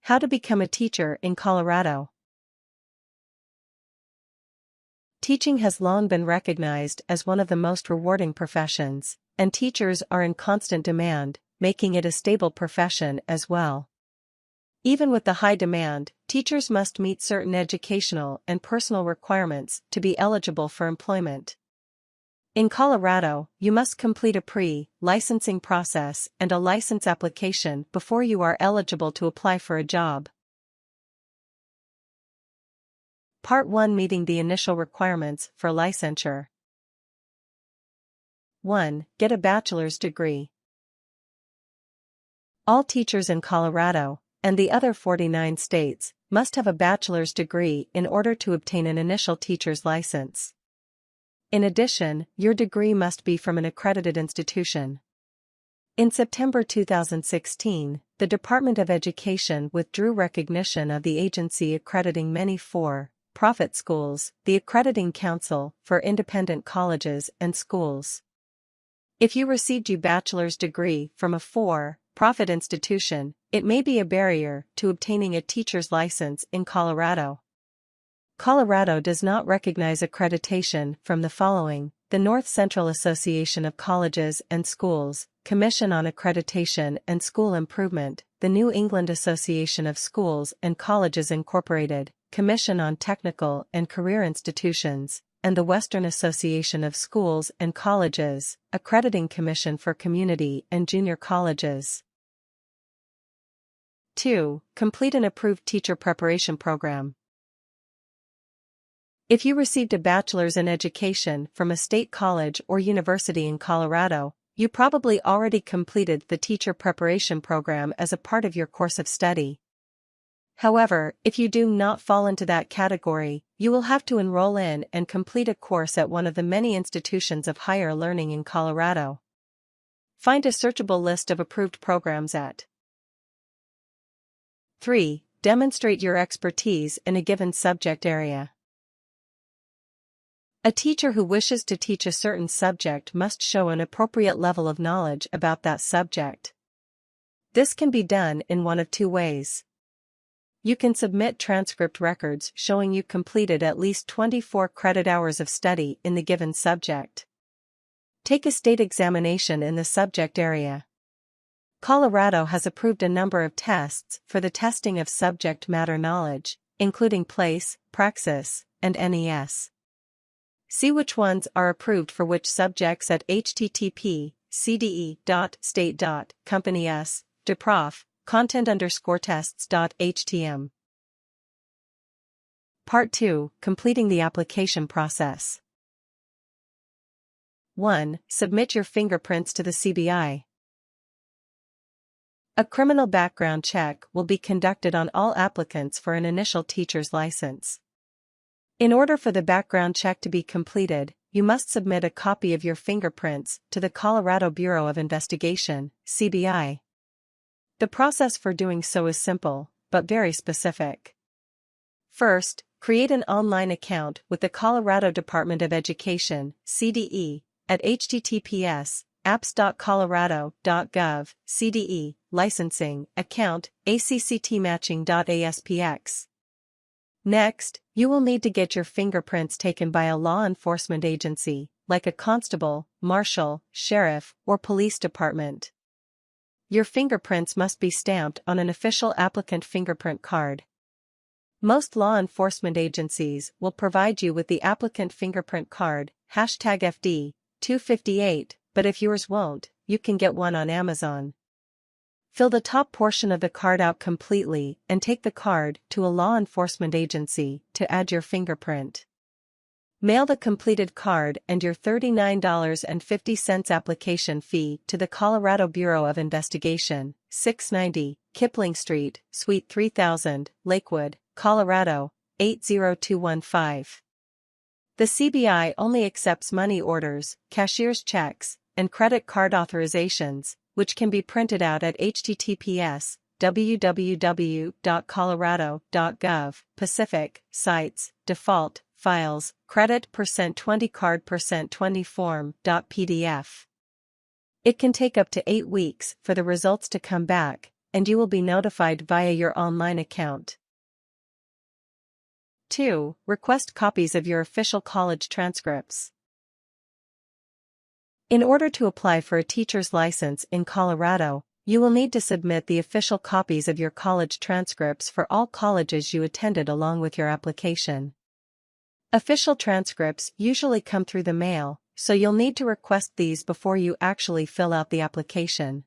How to become a teacher in Colorado. Teaching has long been recognized as one of the most rewarding professions, and teachers are in constant demand, making it a stable profession as well. Even with the high demand, teachers must meet certain educational and personal requirements to be eligible for employment. In Colorado, you must complete a pre-licensing process and a license application before you are eligible to apply for a job. Part 1: Meeting the initial requirements for licensure. 1. Get a bachelor's degree. All teachers in Colorado, and the other 49 states, must have a bachelor's degree in order to obtain an initial teacher's license. In addition, your degree must be from an accredited institution. In September 2016, the Department of Education withdrew recognition of the agency accrediting many for-profit schools, the Accrediting Council for Independent Colleges and Schools. If you received your bachelor's degree from a for-profit institution, it may be a barrier to obtaining a teacher's license in Colorado. Colorado does not recognize accreditation from the following: the North Central Association of Colleges and Schools, Commission on Accreditation and School Improvement, the New England Association of Schools and Colleges Incorporated, Commission on Technical and Career Institutions, and the Western Association of Schools and Colleges, Accrediting Commission for Community and Junior Colleges. 2. Complete an approved teacher preparation program. If you received a bachelor's in education from a state college or university in Colorado, you probably already completed the teacher preparation program as a part of your course of study. However, if you do not fall into that category, you will have to enroll in and complete a course at one of the many institutions of higher learning in Colorado. Find a searchable list of approved programs at 3. Demonstrate your expertise in a given subject area. A teacher who wishes to teach a certain subject must show an appropriate level of knowledge about that subject. This can be done in one of two ways. You can submit transcript records showing you completed at least 24 credit hours of study in the given subject. Take a state examination in the subject area. Colorado has approved a number of tests for the testing of subject matter knowledge, including PLACE, Praxis, and NES. See which ones are approved for which subjects at http://cde.state.companys.deprof content_tests.htm. Part 2: Completing the application process. 1. Submit your fingerprints to the CBI. A criminal background check will be conducted on all applicants for an initial teacher's license. In order for the background check to be completed, you must submit a copy of your fingerprints to the Colorado Bureau of Investigation, CBI. The process for doing so is simple, but very specific. First, create an online account with the Colorado Department of Education, CDE, at https://apps.colorado.gov, CDE, licensing, account, ACCTmatching.aspx. Next, you will need to get your fingerprints taken by a law enforcement agency, like a constable, marshal, sheriff, or police department. Your fingerprints must be stamped on an official applicant fingerprint card. Most law enforcement agencies will provide you with the applicant fingerprint card, #FD 258, but if yours won't, you can get one on Amazon. Fill the top portion of the card out completely and take the card to a law enforcement agency to add your fingerprint. Mail the completed card and your $39.50 application fee to the Colorado Bureau of Investigation, 690 Kipling Street, Suite 3000, Lakewood, Colorado, 80215. The CBI only accepts money orders, cashier's checks, and credit card authorizations, which can be printed out at https://www.colorado.gov, Pacific, Sites, Default, Files, Credit %20 Card %20 Form.pdf. It can take up to 8 weeks for the results to come back, and you will be notified via your online account. 2. Request copies of your official college transcripts. In order to apply for a teacher's license in Colorado, you will need to submit the official copies of your college transcripts for all colleges you attended along with your application. Official transcripts usually come through the mail, so you'll need to request these before you actually fill out the application.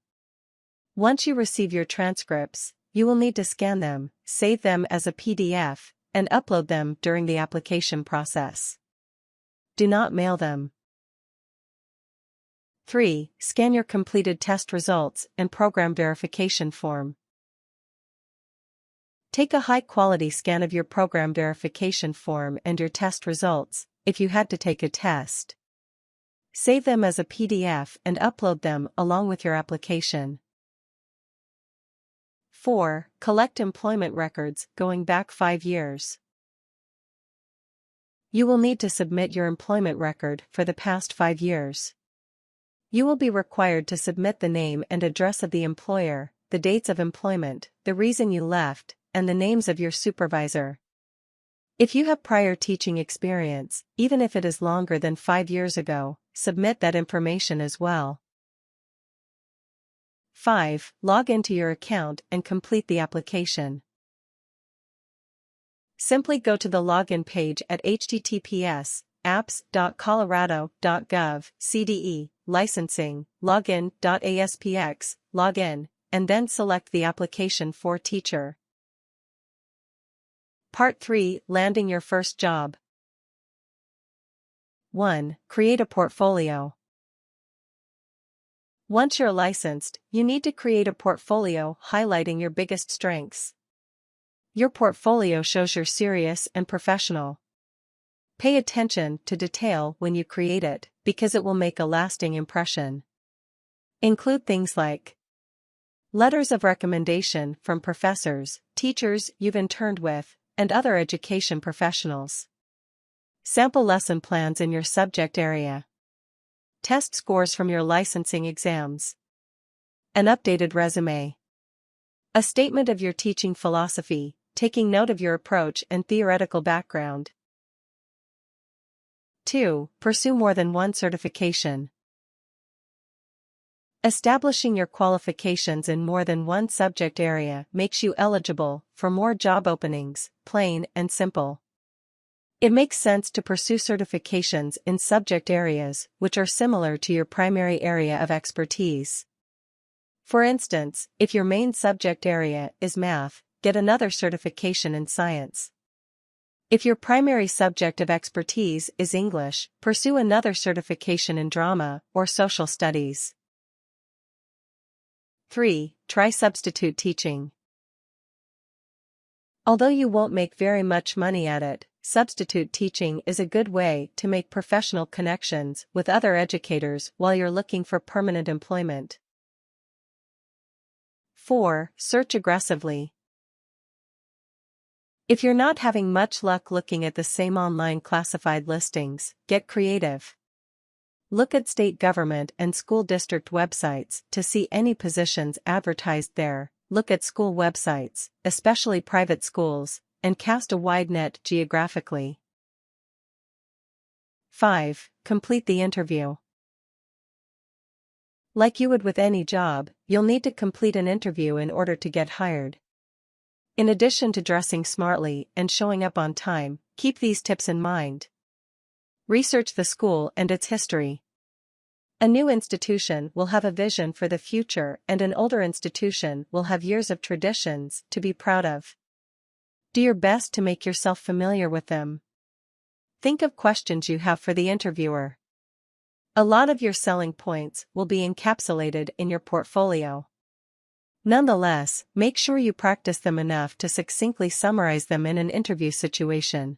Once you receive your transcripts, you will need to scan them, save them as a PDF, and upload them during the application process. Do not mail them. 3. Scan your completed test results and program verification form. Take a high-quality scan of your program verification form and your test results, if you had to take a test. Save them as a PDF and upload them along with your application. 4. Collect employment records going back 5 years. You will need to submit your employment record for the past 5 years. You will be required to submit the name and address of the employer, the dates of employment, the reason you left, and the names of your supervisor. If you have prior teaching experience, even if it is longer than 5 years ago, submit that information as well. 5. Log into your account and complete the application. Simply go to the login page at https://apps.colorado.gov, CDE, licensing, login.aspx, login, and then select the application for teacher. Part 3. Landing your first job. 1. Create a portfolio. Once you're licensed, you need to create a portfolio highlighting your biggest strengths. Your portfolio shows you're serious and professional. Pay attention to detail when you create it, because it will make a lasting impression. Include things like letters of recommendation from professors, teachers you've interned with, and other education professionals. Sample lesson plans in your subject area. Test scores from your licensing exams. An updated resume. A statement of your teaching philosophy, taking note of your approach and theoretical background. 2. Pursue more than one certification. Establishing your qualifications in more than one subject area makes you eligible for more job openings, plain and simple. It makes sense to pursue certifications in subject areas which are similar to your primary area of expertise. For instance, if your main subject area is math, get another certification in science. If your primary subject of expertise is English, pursue another certification in drama or social studies. 3. Try substitute teaching. Although you won't make very much money at it, substitute teaching is a good way to make professional connections with other educators while you're looking for permanent employment. 4. Search aggressively. If you're not having much luck looking at the same online classified listings, get creative. Look at state government and school district websites to see any positions advertised there. Look at school websites, especially private schools, and cast a wide net geographically. 5. Complete the interview. Like you would with any job, you'll need to complete an interview in order to get hired. In addition to dressing smartly and showing up on time, keep these tips in mind. Research the school and its history. A new institution will have a vision for the future, and an older institution will have years of traditions to be proud of. Do your best to make yourself familiar with them. Think of questions you have for the interviewer. A lot of your selling points will be encapsulated in your portfolio. Nonetheless, make sure you practice them enough to succinctly summarize them in an interview situation.